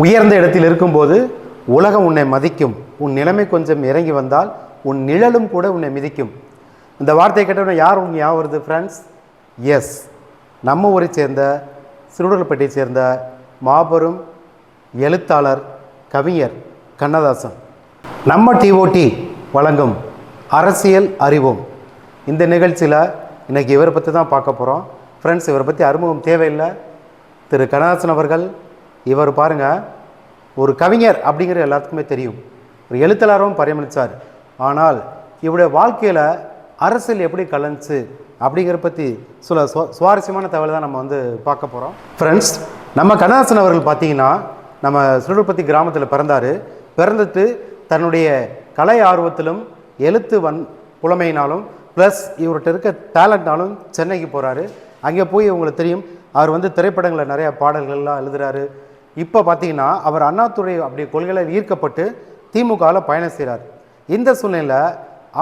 உயர்ந்த இடத்தில் இருக்கும்போது உலகம் உன்னை மதிக்கும். உன் நிலைமை கொஞ்சம் இறங்கி வந்தால் உன் நிழலும் கூட உன்னை மிதிக்கும். இந்த வார்த்தையை கேட்டவுடனே யார் உங்களுக்கு ஞாபகம் வருது ஃப்ரெண்ட்ஸ்? எஸ், நம்ம ஊரை சேர்ந்த சிறுவர்களப்பட்டியை சேர்ந்த மாபெரும் எழுத்தாளர் கவிஞர் கண்ணதாசன். நம்ம டிஓடி வழங்கும் அரசியல் அறிவோம் இந்த நிகழ்ச்சியில் இன்றைக்கி இவரை பற்றி தான் பார்க்க போகிறோம். ஃப்ரெண்ட்ஸ், இவரை பற்றி அறிமுகம் தேவையில்லை. திரு கண்ணதாசன் அவர்கள், இவர் பாருங்கள், ஒரு கவிஞர் அப்படிங்கிற எல்லாத்துக்குமே தெரியும். ஒரு எழுத்தாளரும் பரிமளித்தார். ஆனால் இவருடைய வாழ்க்கையில் அரசியல் எப்படி கலந்துச்சு அப்படிங்கிற பற்றி சில சுவாரஸ்யமான தகவல் தான் நம்ம பார்க்க போகிறோம். ஃப்ரெண்ட்ஸ், நம்ம கண்ணதாசன் அவர்கள் பார்த்தீங்கன்னா நம்ம சிறுபத்தி கிராமத்தில் பிறந்துட்டு தன்னுடைய கலை ஆர்வத்திலும் எழுத்து புலமையினாலும் ப்ளஸ் இவர்கிட்ட இருக்க டேலண்ட்னாலும் சென்னைக்கு போகிறாரு. அங்கே போய் உங்களுக்கு தெரியும், அவர் திரைப்படங்களில் நிறையா பாடல்கள்லாம் எழுதுகிறாரு. இப்போ பார்த்தீங்கன்னா அவர் அண்ணாதுரை அப்படி கொள்கையில் ஈர்க்கப்பட்டு திமுகவில் பயணம் செய்கிறார். இந்த சூழ்நிலையில்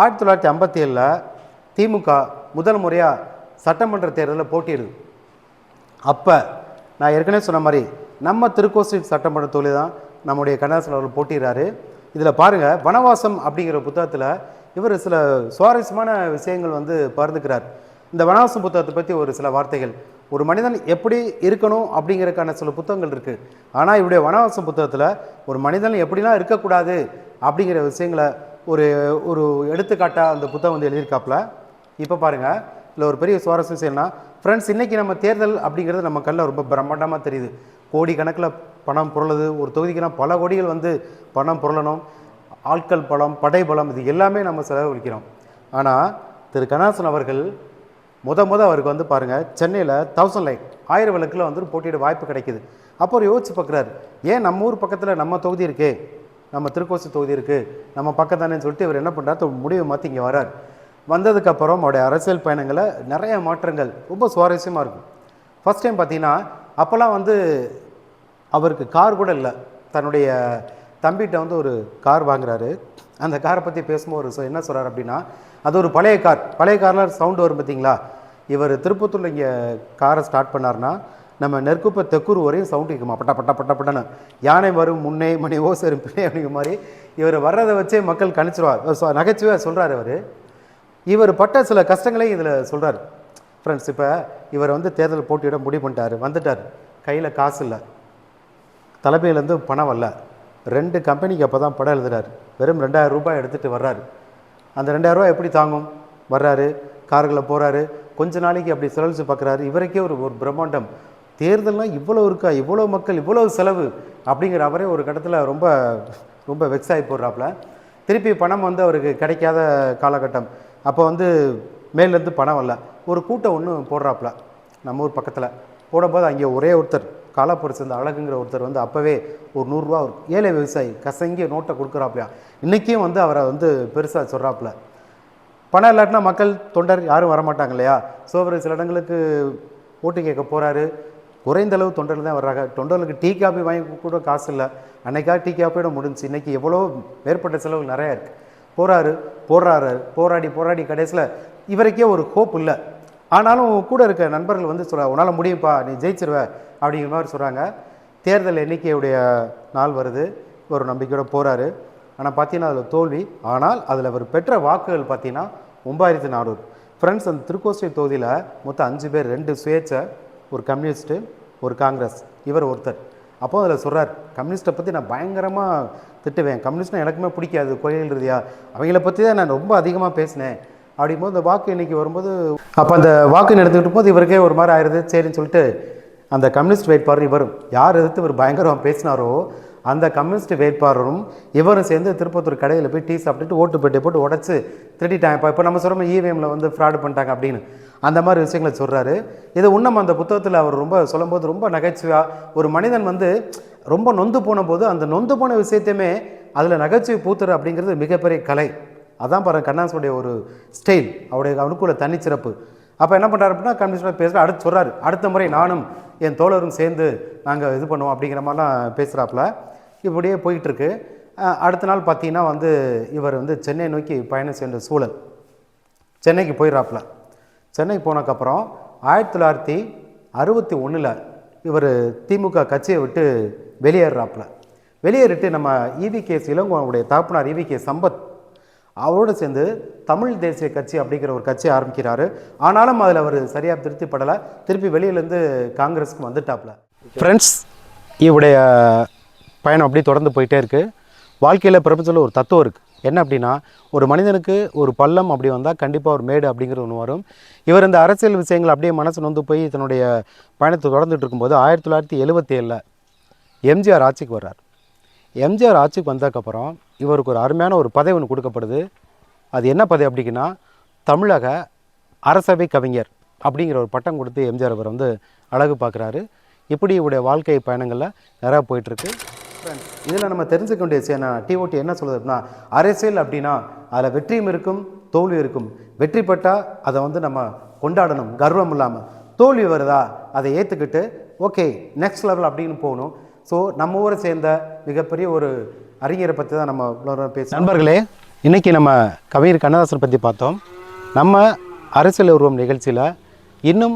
1957 திமுக முதல் முறையாக சட்டமன்ற தேர்தலில் போட்டியிடுது. அப்போ நான் ஏற்கனவே சொன்ன மாதிரி நம்ம திருக்கோசி சட்டமன்ற தொகுதியில் தான் நம்முடைய கண்ணதாசன் அவர்கள் போட்டிடுறாரு. இதில் பாருங்கள், வனவாசம் அப்படிங்கிற புத்தகத்தில் இவர் சில சுவாரஸ்யமான விஷயங்கள் பகிர்ந்துக்கிறார். இந்த வனவாசம் புத்தகத்தை பற்றி ஒரு சில வார்த்தைகள், ஒரு மனிதன் எப்படி இருக்கணும் அப்படிங்கிறதுக்கான சில புத்தகங்கள் இருக்குது. ஆனால் இவருடைய வனவாசம் புத்தகத்தில் ஒரு மனிதன் எப்படிலாம் இருக்கக்கூடாது அப்படிங்கிற விஷயங்களை ஒரு ஒரு எடுத்துக்காட்டாக அந்த புத்தகம் எழுதியிருக்காப்புல. இப்போ பாருங்கள், இதில் ஒரு பெரிய சுவாரஸ்யம் விஷயம்னா ஃப்ரெண்ட்ஸ், இன்றைக்கி நம்ம தேர்தல் அப்படிங்கிறது நம்ம கண்ணில் ரொம்ப பிரம்மாண்டமாக தெரியுது. கோடி கணக்கில் பணம் புரளுது. ஒரு தொகுதிக்குனா பல கோடிகள் பணம் புரளணும். ஆட்கள் பலம், படை பலம், இது எல்லாமே நம்ம செலவழிக்கிறோம். ஆனால் திரு கண்ணதாசன் அவர்கள் அவருக்கு பாருங்கள், சென்னையில் 1000 லைட் 1000 விளக்கில் போட்டியிட வாய்ப்பு கிடைக்குது. அப்போ அவர் யோசிச்சு பார்க்குறாரு, ஏன் நம்ம ஊர் பக்கத்தில் நம்ம தொகுதி இருக்கே, நம்ம திருக்கோசி தொகுதி இருக்குது, நம்ம பக்கம் தானேன்னு சொல்லிட்டு இவர் என்ன பண்ணுறாரு, முடிவை மாற்றி இங்கே வரார். வந்ததுக்கப்புறம் அவருடைய அரசியல் பயணங்களை நிறைய மாற்றங்கள் ரொம்ப சுவாரஸ்யமாக இருக்கும். ஃபஸ்ட் டைம் பார்த்தீங்கன்னா அப்போல்லாம் அவருக்கு கார் கூட இல்லை. தன்னுடைய தம்பிகிட்ட ஒரு கார் வாங்குறாரு. அந்த காரை பற்றி பேசும்போது என்ன சொல்கிறார் அப்படின்னா, அது ஒரு பழைய காரில் சவுண்டு வரும் பார்த்தீங்களா. இவர் திருப்பத்தூரில் இங்கே காரை ஸ்டார்ட் பண்ணார்னா நம்ம நெற்குப்பை தெக்கூர் வரையும் சவுண்டு இருக்குமா, பட்ட பட்ட பட்ட பட்டன்னு. யானை வரும் முன்னே மணி ஓசரும் பின்னே அப்படிங்கிற மாதிரி இவர் வர்றதை வச்சே மக்கள் கணிச்சிருவார். நகைச்சுவையாக சொல்கிறார். இவர் பட்ட சில கஷ்டங்களையும் இதில் சொல்கிறார். ஃப்ரெண்ட்ஸ், இப்போ இவர் தேர்தல் போட்டியிட முடிவு பண்ணிட்டார். வந்துட்டார், கையில் காசு இல்லை, தலைமையிலேருந்து பணம் வரல. 2 கம்பெனிக்கு அப்போ தான் படம் எழுதுறாரு. வெறும் 2000 ரூபாய் எடுத்துகிட்டு வர்றாரு. அந்த 2000 ரூபாய் எப்படி தாங்கும்? வர்றாரு, கார்களில் போகிறாரு. கொஞ்ச நாளைக்கு அப்படி செலவழித்து பார்க்குறாரு. இவருக்கே ஒரு பிரம்மாண்டம், தேர்தல்லாம் இவ்வளோ இருக்கா, இவ்வளோ மக்கள், இவ்வளோ செலவு அப்படிங்கிற அவரே ஒரு கட்டத்தில் ரொம்ப ரொம்ப வெக்ஸ் ஆகி போடுறாப்புல. திருப்பி பணம் அவருக்கு கிடைக்காத காலகட்டம். அப்போ மேலேருந்து பணம் வரல. ஒரு கூட்டம் ஒன்று போடுறாப்புல நம்ம ஊர் பக்கத்தில். போடும்போது அங்கே ஒரே ஒருத்தர், காலாப்பூர் சேர்ந்த அழகுங்கிற ஒருத்தர் அப்போவே ஒரு 100 ரூபா ஒரு ஏழை விவசாயி கசங்கிய நோட்டை கொடுக்குறாப்புலையா. இன்றைக்கும் அவரை பெருசாக சொல்கிறாப்புல. பணம் இல்லாட்டினா மக்கள் தொண்டர் யாரும் வரமாட்டாங்க இல்லையா. ஸோ அவர் சில இடங்களுக்கு ஓட்டு கேட்க போகிறாரு. குறைந்த அளவு தொண்டர்கள் தான் வர்றாங்க. தொண்டர்களுக்கு டீ காப்பி வாங்கி கூட காசு இல்லை. அன்றைக்காக டீ காப்பியோட முடிஞ்சு. இன்றைக்கி எவ்வளோ மேற்பட்ட செலவு நிறையா இருக்குது. போடுறாரு, போராடி கடைசியில் இவருக்கே ஒரு ஹோப் இல்லை. ஆனாலும் கூட இருக்க நண்பர்கள் சொல்கிறாங்க, உன்னால் முடியும்ப்பா, நீ ஜெயிச்சிருவ அப்படிங்கிற மாதிரி சொல்கிறாங்க. தேர்தல் எண்ணிக்கையுடைய நாள் வருது. ஒரு நம்பிக்கையோடு போகிறாரு. ஆனால் பார்த்தீங்கன்னா அதில் தோல்வி. ஆனால் அதில் அவர் பெற்ற வாக்குகள் பார்த்தீங்கன்னா 9400. ஃப்ரெண்ட்ஸ், அந்த திருக்கோசி தொகுதியில் மொத்தம் 5 பேர், 2 சுயேட்சை, ஒரு கம்யூனிஸ்ட்டு, ஒரு காங்கிரஸ், இவர் ஒருத்தர். அப்போது அதில் சொல்கிறார், கம்யூனிஸ்ட்டை பற்றி நான் பயங்கரமாக திட்டுவேன், கம்யூனிஸ்ட்னா எனக்குமே பிடிக்காது, கொள்கைகள் ரீதியாக அவங்கள பற்றி தான் நான் ரொம்ப அதிகமாக பேசினேன் அப்படிங்கும்போது அந்த வாக்கு எண்ணிக்கை வரும்போது, அப்போ அந்த வாக்கு எடுத்துக்கிட்டு போது இவருக்கே ஒரு மாதிரி ஆயிடுது. சரின்னு சொல்லிட்டு அந்த கம்யூனிஸ்ட் வேட்பாளர் இவரும், யார் எதிர்த்து இவர் பயங்கரமாக பேசினாரோ அந்த கம்யூனிஸ்ட் வேட்பாளரும் இவரும் சேர்ந்து திருப்பத்தூர் கடையில் போய் டீ சாப்பிட்டுட்டு ஓட்டு பெட்டி போட்டு உடச்சி திருட்டிட்டாங்க. இப்போ நம்ம சொல்கிறோம் இவிஎம்மில் ஃப்ராடு பண்ணிட்டாங்க அப்படின்னு, அந்த மாதிரி விஷயங்களை சொல்கிறாரு. இது இன்னும் அந்த புத்தகத்தில் அவர் ரொம்ப சொல்லும்போது ரொம்ப நகைச்சுவையாக, ஒரு மனிதன் ரொம்ப நொந்து போன போது அந்த நொந்து போன விஷயத்தையுமே அதில் நகைச்சுவை பூத்துற அப்படிங்கிறது மிகப்பெரிய கலை. அதான் பாருங்கள் கண்ணதாசனுடைய ஒரு ஸ்டைல், அவனுக்குள்ள தனிச்சிறப்பு. அப்போ என்ன பண்ணுறாரு அப்படின்னா, கம்யூனிஸ்டாக பேசுகிற அடுத்து சொல்கிறாரு, அடுத்த முறை நானும் என் தோழரும் சேர்ந்து நாங்கள் இது பண்ணுவோம் அப்படிங்கிற மாதிரிலாம் பேசுகிறாப்புல. இப்படியே போயிட்டுருக்கு. அடுத்த நாள் பார்த்தீங்கன்னா இவர் சென்னை நோக்கி பயணம் சென்ற சூழல். சென்னைக்கு போயிடறாப்புல. சென்னைக்கு போனதுக்கப்புறம் 1961 இவர் திமுக கட்சியை விட்டு வெளியேறாப்புல. வெளியேறிட்டு நம்ம EVK இளங்கோவனுடைய தகப்பனார் EVK சம்பத் அவரோடு சேர்ந்து தமிழ் தேசிய கட்சி அப்படிங்கிற ஒரு கட்சி ஆரம்பிக்கிறாரு. ஆனாலும் அதில் அவர் சரியாக திருப்திப்படலை. திருப்பி வெளியிலேருந்து காங்கிரஸுக்கு வந்துட்டாப்புல. ஃப்ரெண்ட்ஸ், இவருடைய பயணம் அப்படி தொடர்ந்து போயிட்டே இருக்குது. வாழ்க்கையில் பிரபஞ்சத்தில் ஒரு தத்துவம் இருக்குது. என்ன அப்படின்னா, ஒரு மனிதனுக்கு ஒரு பள்ளம் அப்படி வந்தால் கண்டிப்பாக ஒரு மேடு அப்படிங்கிறது ஒன்று வரும். இவர் இந்த அரசியல் விஷயங்கள் அப்படியே மனசு நொந்து போய் தன்னுடைய பயணத்தை தொடர்ந்துட்டு இருக்கும்போது 1977 எம்ஜிஆர் ஆட்சிக்கு வர்றார். எம்ஜிஆர் ஆட்சிக்கு வந்ததுக்கப்புறம் இவருக்கு ஒரு அருமையான ஒரு பதவி ஒன்று கொடுக்கப்படுது. அது என்ன பதவி அப்படின்னா, தமிழக அரசவை கவிஞர் அப்படிங்கிற ஒரு பட்டம் கொடுத்து எம்ஜிஆர் அவர் வந்து அழகு பார்க்குறாரு. இப்படி இவருடைய வாழ்க்கை பயணங்களில் நிறையா போயிட்டுருக்கு. இதில் நம்ம தெரிஞ்சுக்க வேண்டிய விஷயம் என்ன, TOT என்ன சொல்லுது அப்படின்னா, அரசியல் அப்படின்னா அதில் வெற்றியும் இருக்கும் தோல்வி இருக்கும். வெற்றி பெற்றால் அதை வந்து நம்ம கொண்டாடணும் கர்வம் இல்லாமல். தோல்வி வருதா அதை ஏற்றுக்கிட்டு ஓகே நெக்ஸ்ட் லெவல் அப்படின்னு போகணும். ஸோ நம்ம ஊரை சேர்ந்த மிகப்பெரிய ஒரு அறிஞரை பற்றி தான் நம்ம பேச. நண்பர்களே, இன்றைக்கி நம்ம கவிஞர் கண்ணதாசன் பற்றி பார்த்தோம். நம்ம அரசியல் உருவம் நிகழ்ச்சியில் இன்னும்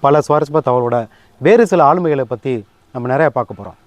பல சுவாரஸ்யமான தகவலோட வேறு சில ஆளுமைகளை பற்றி நம்ம நிறையா பார்க்க போகிறோம்.